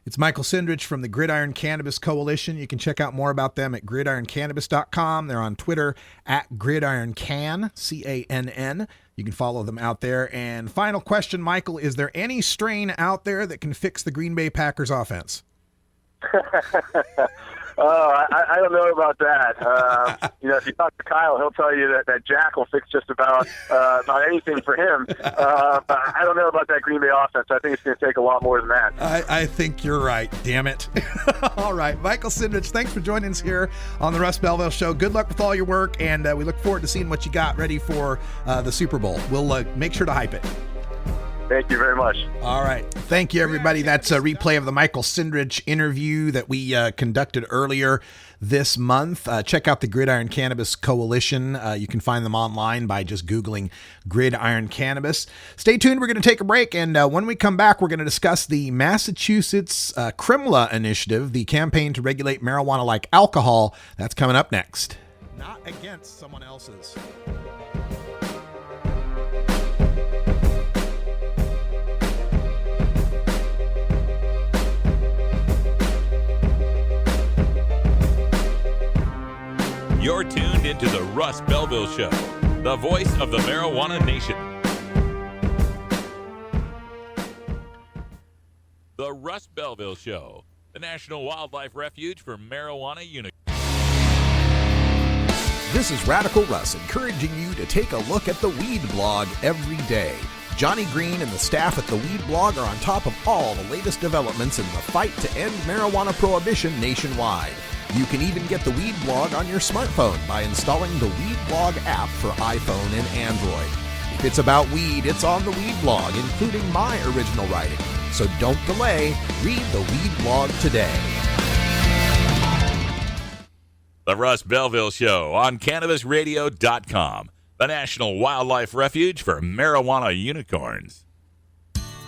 It's Michael Cindrich from the Gridiron Cannabis Coalition. You can check out more about them at gridironcannabis.com. They're on Twitter at gridironcan, C-A-N-N. You can follow them out there. And final question, Michael, is there any strain out there that can fix the Green Bay Packers offense? I don't know about that. If you talk to Kyle, he'll tell you that Jack will fix just about anything for him. But I don't know about that Green Bay offense. I think it's going to take a lot more than that. I think you're right. Damn it. All right. Michael Cindrich, thanks for joining us here on the Russ Belville Show. Good luck with all your work, and we look forward to seeing what you got ready for the Super Bowl. We'll make sure to hype it. Thank you very much. All right. Thank you, everybody. That's a replay of the Michael Cindrich interview that we conducted earlier this month. Check out the Gridiron Cannabis Coalition. You can find them online by just Googling Gridiron Cannabis. Stay tuned. We're going to take a break. And when we come back, we're going to discuss the Massachusetts Crimla initiative, the campaign to regulate marijuana like alcohol. That's coming up next. Not against someone else's. You're tuned into the Russ Belville Show, the voice of the marijuana nation. The Russ Belville Show, the National Wildlife Refuge for Marijuana Unicorns. This is Radical Russ encouraging you to take a look at the Weed Blog every day. Johnny Green and the staff at the Weed Blog are on top of all the latest developments in the fight to end marijuana prohibition nationwide. You can even get the Weed Blog on your smartphone by installing the Weed Blog app for iPhone and Android. If it's about weed, it's on the Weed Blog, including my original writing. So don't delay. Read the Weed Blog today. The Russ Belville Show on CannabisRadio.com, the National Wildlife Refuge for Marijuana Unicorns.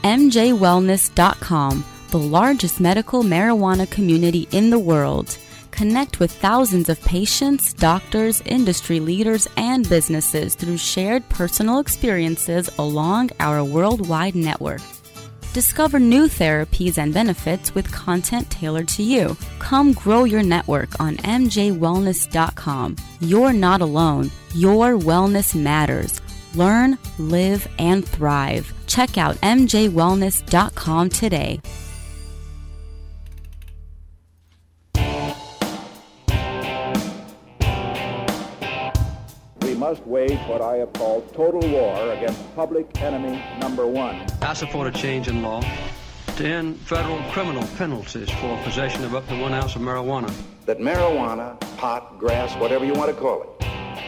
MJWellness.com, the largest medical marijuana community in the world. Connect with thousands of patients, doctors, industry leaders, and businesses through shared personal experiences along our worldwide network. Discover new therapies and benefits with content tailored to you. Come grow your network on MJWellness.com. You're not alone. Your wellness matters. Learn, live, and thrive. Check out MJWellness.com today. We must wage what I have called total war against public enemy number one. I support a change in law to end federal criminal penalties for possession of up to 1 ounce of marijuana. That marijuana, pot, grass, whatever you want to call it,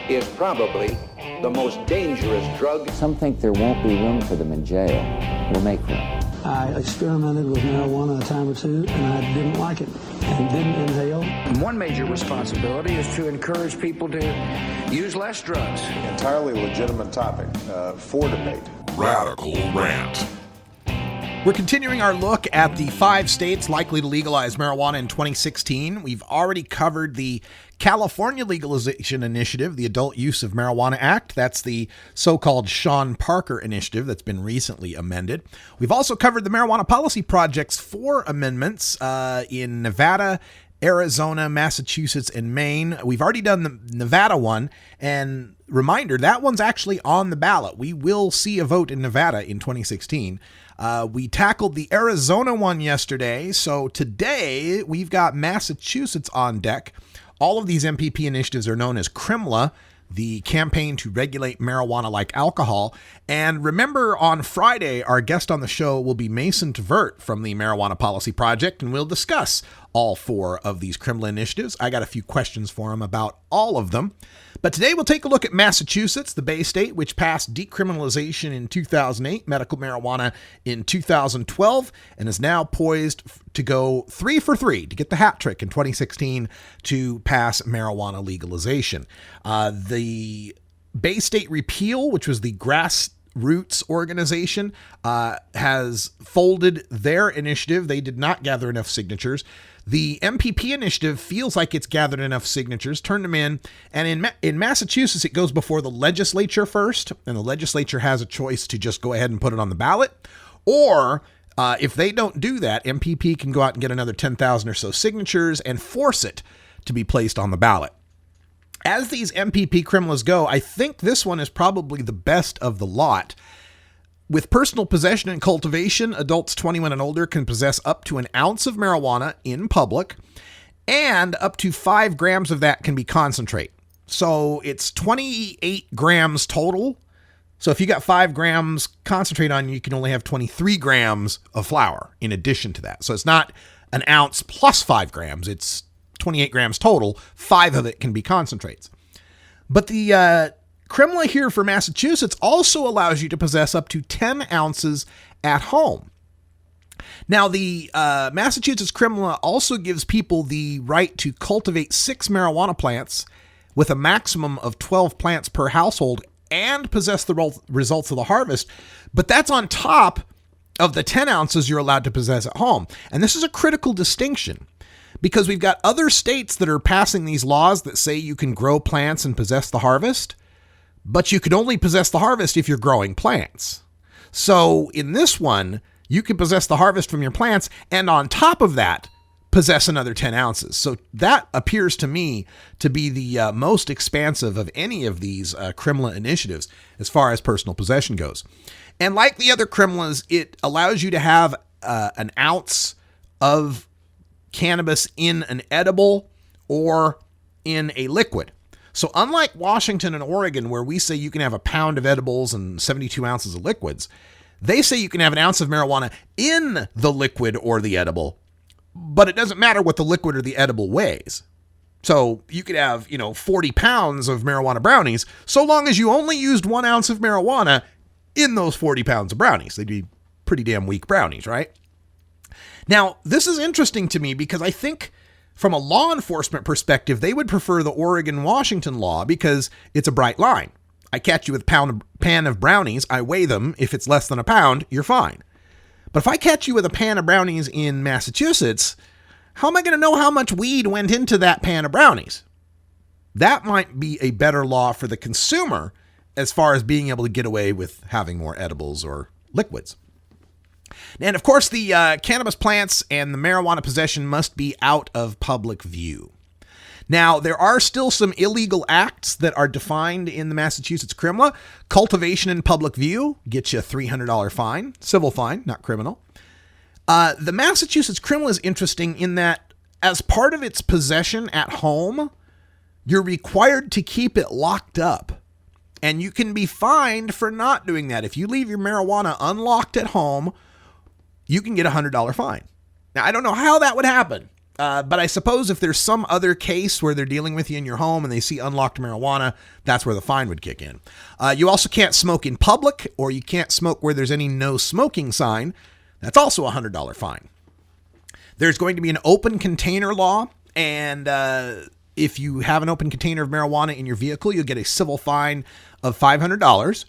is probably the most dangerous drug. Some think there won't be room for them in jail. We'll make room. I experimented with marijuana a time or two, and I didn't like it and didn't inhale. One major responsibility is to encourage people to use less drugs. Entirely legitimate topic for debate. Radical Rant. We're continuing our look at the 5 states likely to legalize marijuana in 2016. We've already covered the California Legalization Initiative, the Adult Use of Marijuana Act. That's the so-called Sean Parker Initiative that's been recently amended. We've also covered the Marijuana Policy Project's 4 amendments in Nevada, Arizona, Massachusetts, and Maine. We've already done the Nevada one, and reminder, that one's actually on the ballot. We will see a vote in Nevada in 2016. We tackled the Arizona one yesterday, so today we've got Massachusetts on deck. All of these MPP initiatives are known as CRIMLA, the Campaign to Regulate Marijuana Like Alcohol. And remember, on Friday, our guest on the show will be Mason Tvert from the Marijuana Policy Project, and we'll discuss all 4 of these CRIMLA initiatives. I got a few questions for him about all of them. But today we'll take a look at Massachusetts, the Bay State, which passed decriminalization in 2008, medical marijuana in 2012, and is now poised to go 3 for 3 to get the hat trick in 2016 to pass marijuana legalization. The Bay State Repeal, which was the grassroots organization, has folded their initiative. They did not gather enough signatures. The MPP initiative feels like it's gathered enough signatures, turned them in, and in Massachusetts, it goes before the legislature first, and the legislature has a choice to just go ahead and put it on the ballot, or if they don't do that, MPP can go out and get another 10,000 or so signatures and force it to be placed on the ballot. As these MPP CRIMLAs go, I think this one is probably the best of the lot. With personal possession and cultivation, adults 21 and older can possess up to an ounce of marijuana in public, and up to 5 grams of that can be concentrate. So it's 28 grams total. So if you got 5 grams concentrate on you, you can only have 23 grams of flour in addition to that. So it's not an ounce plus 5 grams. It's 28 grams total. 5 of it can be concentrates. But the CRIMLA here for Massachusetts also allows you to possess up to 10 ounces at home. Now, the Massachusetts CRIMLA also gives people the right to cultivate 6 marijuana plants with a maximum of 12 plants per household and possess the results of the harvest. But that's on top of the 10 ounces you're allowed to possess at home. And this is a critical distinction, because we've got other states that are passing these laws that say you can grow plants and possess the harvest, but you can only possess the harvest if you're growing plants. So in this one, you can possess the harvest from your plants, and on top of that, possess another 10 ounces. So that appears to me to be the most expansive of any of these CRIMLA initiatives as far as personal possession goes. And like the other CRIMLAs, it allows you to have an ounce of cannabis in an edible or in a liquid. So unlike Washington and Oregon, where we say you can have a pound of edibles and 72 ounces of liquids, they say you can have an ounce of marijuana in the liquid or the edible, but it doesn't matter what the liquid or the edible weighs. So you could have, 40 pounds of marijuana brownies, so long as you only used 1 ounce of marijuana in those 40 pounds of brownies. They'd be pretty damn weak brownies, right? Now, this is interesting to me because I think from a law enforcement perspective, they would prefer the Oregon-Washington law because it's a bright line. I catch you with a pan of brownies, I weigh them. If it's less than a pound, you're fine. But if I catch you with a pan of brownies in Massachusetts, how am I going to know how much weed went into that pan of brownies? That might be a better law for the consumer as far as being able to get away with having more edibles or liquids. And of course, the cannabis plants and the marijuana possession must be out of public view. Now, there are still some illegal acts that are defined in the Massachusetts CRIMLA. Cultivation in public view gets you a $300 fine, civil fine, not criminal. The Massachusetts CRIMLA is interesting in that as part of its possession at home, you're required to keep it locked up. And you can be fined for not doing that. If you leave your marijuana unlocked at home, you can get a $100 fine. Now, I don't know how that would happen, but I suppose if there's some other case where they're dealing with you in your home and they see unlocked marijuana, that's where the fine would kick in. You also can't smoke in public, or you can't smoke where there's any no smoking sign. That's also a $100 fine. There's going to be an open container law, and if you have an open container of marijuana in your vehicle, you'll get a civil fine of $500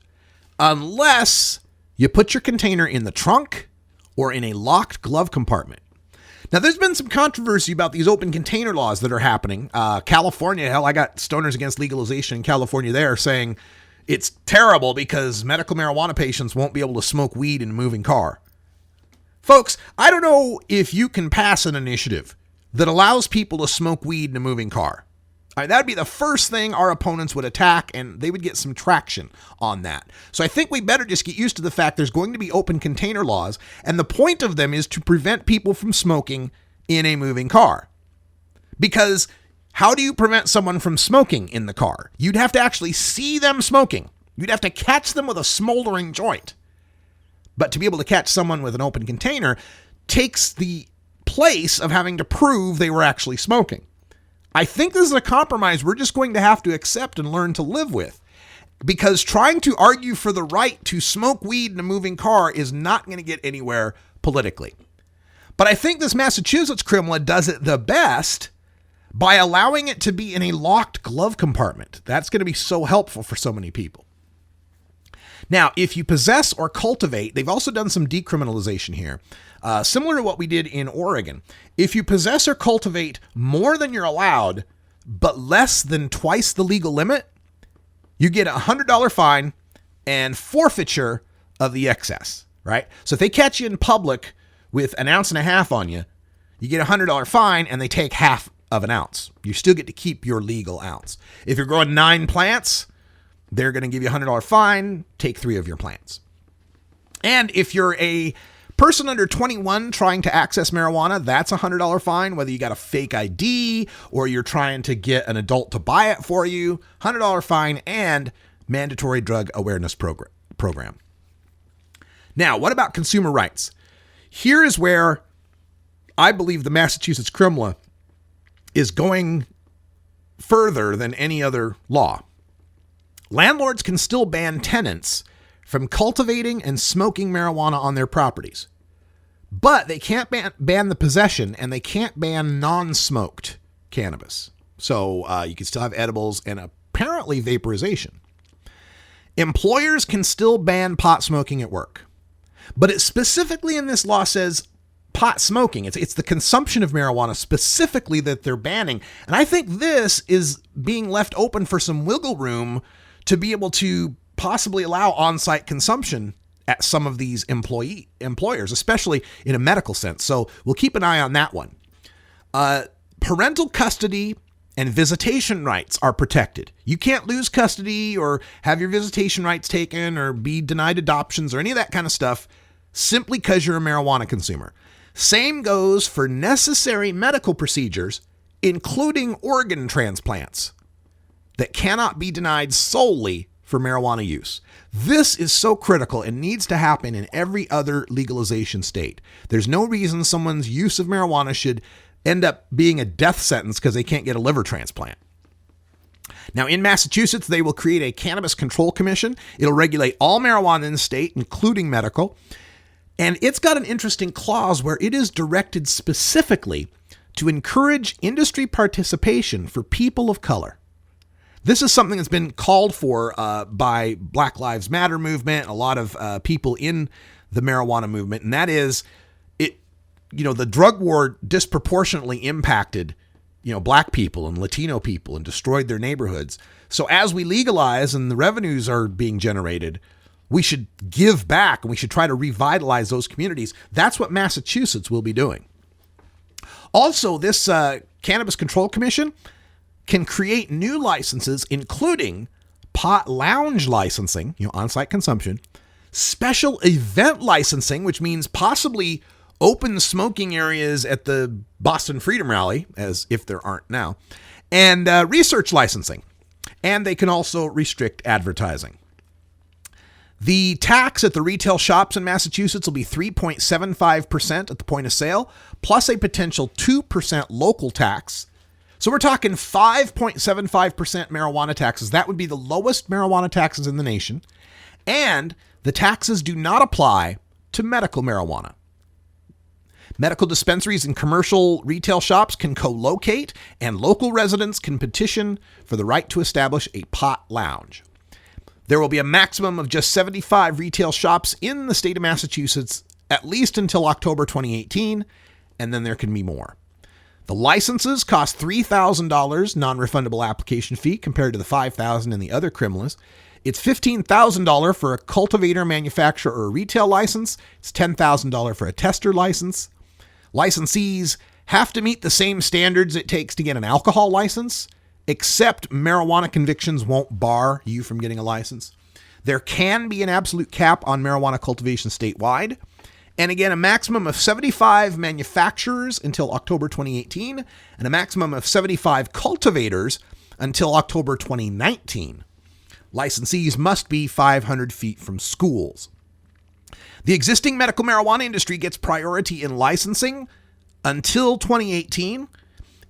unless you put your container in the trunk or in a locked glove compartment. Now, there's been some controversy about these open container laws that are happening. California, hell, I got Stoners Against Legalization in California there saying it's terrible because medical marijuana patients won't be able to smoke weed in a moving car. Folks, I don't know if you can pass an initiative that allows people to smoke weed in a moving car. All right, that would be the first thing our opponents would attack, and they would get some traction on that. So I think we better just get used to the fact there's going to be open container laws, and the point of them is to prevent people from smoking in a moving car. Because how do you prevent someone from smoking in the car? You'd have to actually see them smoking. You'd have to catch them with a smoldering joint. But to be able to catch someone with an open container takes the place of having to prove they were actually smoking. I think this is a compromise we're just going to have to accept and learn to live with, because trying to argue for the right to smoke weed in a moving car is not going to get anywhere politically. But I think this Massachusetts criminal does it the best by allowing it to be in a locked glove compartment. That's going to be so helpful for so many people. Now, if you possess or cultivate, they've also done some decriminalization here, similar to what we did in Oregon. If you possess or cultivate more than you're allowed, but less than twice the legal limit, you get a $100 fine and forfeiture of the excess, right? So if they catch you in public with 1.5 ounces on you, you get a $100 fine and they take half of an ounce. You still get to keep your legal ounce. If you're growing 9 plants, they're going to give you a $100 fine, take 3 of your plants. And if you're a person under 21 trying to access marijuana, that's a $100 fine, whether you got a fake ID or you're trying to get an adult to buy it for you, $100 fine and mandatory drug awareness program. Now, what about consumer rights? Here is where I believe the Massachusetts criminal is going further than any other law. Landlords can still ban tenants from cultivating and smoking marijuana on their properties, but they can't ban the possession, and they can't ban non-smoked cannabis. So you can still have edibles and apparently vaporization. Employers can still ban pot smoking at work, but it specifically in this law says pot smoking. It's the consumption of marijuana specifically that they're banning, and I think this is being left open for some wiggle room to be able to possibly allow on-site consumption at some of these employers, especially in a medical sense. So we'll keep an eye on that one. Parental custody and visitation rights are protected. You can't lose custody or have your visitation rights taken or be denied adoptions or any of that kind of stuff simply because you're a marijuana consumer. Same goes for necessary medical procedures, including organ transplants, that cannot be denied solely for marijuana use. This is so critical and needs to happen in every other legalization state. There's no reason someone's use of marijuana should end up being a death sentence because they can't get a liver transplant. Now, in Massachusetts, they will create a cannabis control commission. It'll regulate all marijuana in the state, including medical. And it's got an interesting clause where it is directed specifically to encourage industry participation for people of color. This is something that's been called for by Black Lives Matter movement, a lot of people in the marijuana movement, and that is, the drug war disproportionately impacted, black people and Latino people and destroyed their neighborhoods. So as we legalize and the revenues are being generated, we should give back and we should try to revitalize those communities. That's what Massachusetts will be doing. Also, this Cannabis Control Commission can create new licenses, including pot lounge licensing, on-site consumption, special event licensing, which means possibly open smoking areas at the Boston Freedom Rally, as if there aren't now, and research licensing. And they can also restrict advertising. The tax at the retail shops in Massachusetts will be 3.75% at the point of sale, plus a potential 2% local tax. So we're talking 5.75% marijuana taxes. That would be the lowest marijuana taxes in the nation. And the taxes do not apply to medical marijuana. Medical dispensaries and commercial retail shops can co-locate, and local residents can petition for the right to establish a pot lounge. There will be a maximum of just 75 retail shops in the state of Massachusetts, at least until October 2018, and then there can be more. The licenses cost $3,000 non-refundable application fee compared to the $5,000 in the other criminals. It's $15,000 for a cultivator, manufacturer, or retail license. It's $10,000 for a tester license. Licensees have to meet the same standards it takes to get an alcohol license, except marijuana convictions won't bar you from getting a license. There can be an absolute cap on marijuana cultivation statewide. And again, a maximum of 75 manufacturers until October 2018, and a maximum of 75 cultivators until October 2019. Licensees must be 500 feet from schools. The existing medical marijuana industry gets priority in licensing until 2018.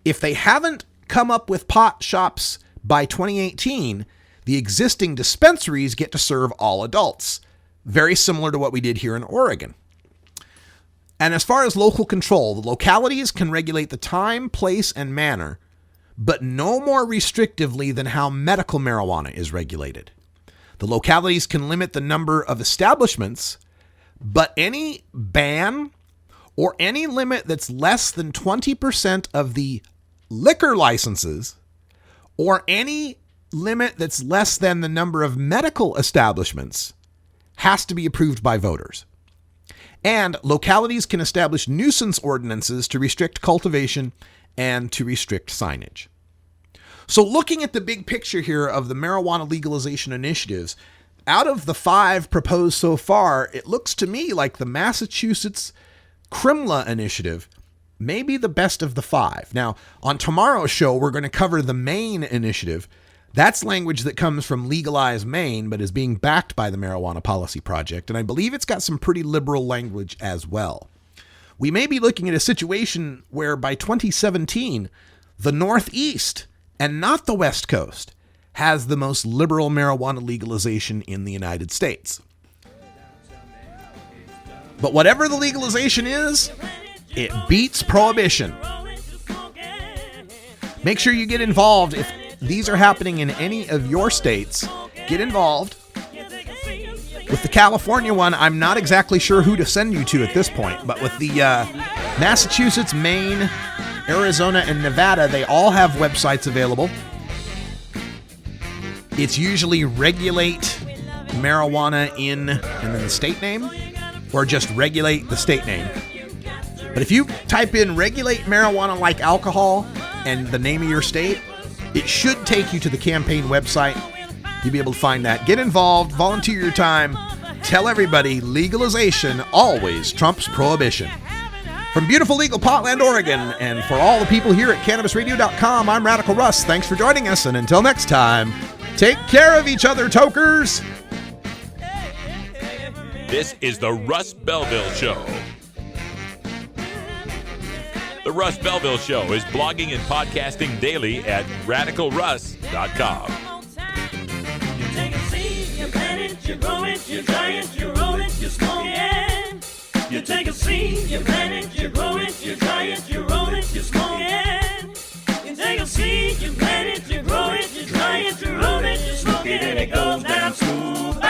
If they haven't come up with pot shops by 2018, the existing dispensaries get to serve all adults, very similar to what we did here in Oregon. And as far as local control, the localities can regulate the time, place, and manner, but no more restrictively than how medical marijuana is regulated. The localities can limit the number of establishments, but any ban or any limit that's less than 20% of the liquor licenses, or any limit that's less than the number of medical establishments, has to be approved by voters. And localities can establish nuisance ordinances to restrict cultivation and to restrict signage. So looking at the big picture here of the marijuana legalization initiatives, out of the 5 proposed so far, it looks to me like the Massachusetts CRMLA initiative may be the best of the 5. Now, on tomorrow's show, we're going to cover the Maine initiative. That's language that comes from Legalize Maine, but is being backed by the Marijuana Policy Project, and I believe it's got some pretty liberal language as well. We may be looking at a situation where by 2017, the Northeast, and not the West Coast, has the most liberal marijuana legalization in the United States. But whatever the legalization is, it beats prohibition. Make sure you get involved. If these are happening in any of your states, get involved. With the California one, I'm not exactly sure who to send you to at this point, but with the Massachusetts, Maine, Arizona, and Nevada, they all have websites available. It's usually regulate marijuana in, and then the state name, or just regulate the state name. But if you type in regulate marijuana like alcohol and the name of your state, it should take you to the campaign website. You'll be able to find that. Get involved, volunteer your time, tell everybody legalization always trumps prohibition. From beautiful legal Portland, Oregon, and for all the people here at CannabisRadio.com, I'm Radical Russ. Thanks for joining us, and until next time, take care of each other, tokers. This is the Russ Belville Show. The Russ Belville Show is blogging and podcasting daily at RadicalRuss.com. You take a seed, you plant it, you grow it, you dry it, you roll it, you smoke it. You take a seed, you plant it, you grow it, you dry it, you roll it, you smoke it. You take a seed, you plant it, you grow it, you dry it, you roll it, you smoke it, and it goes down.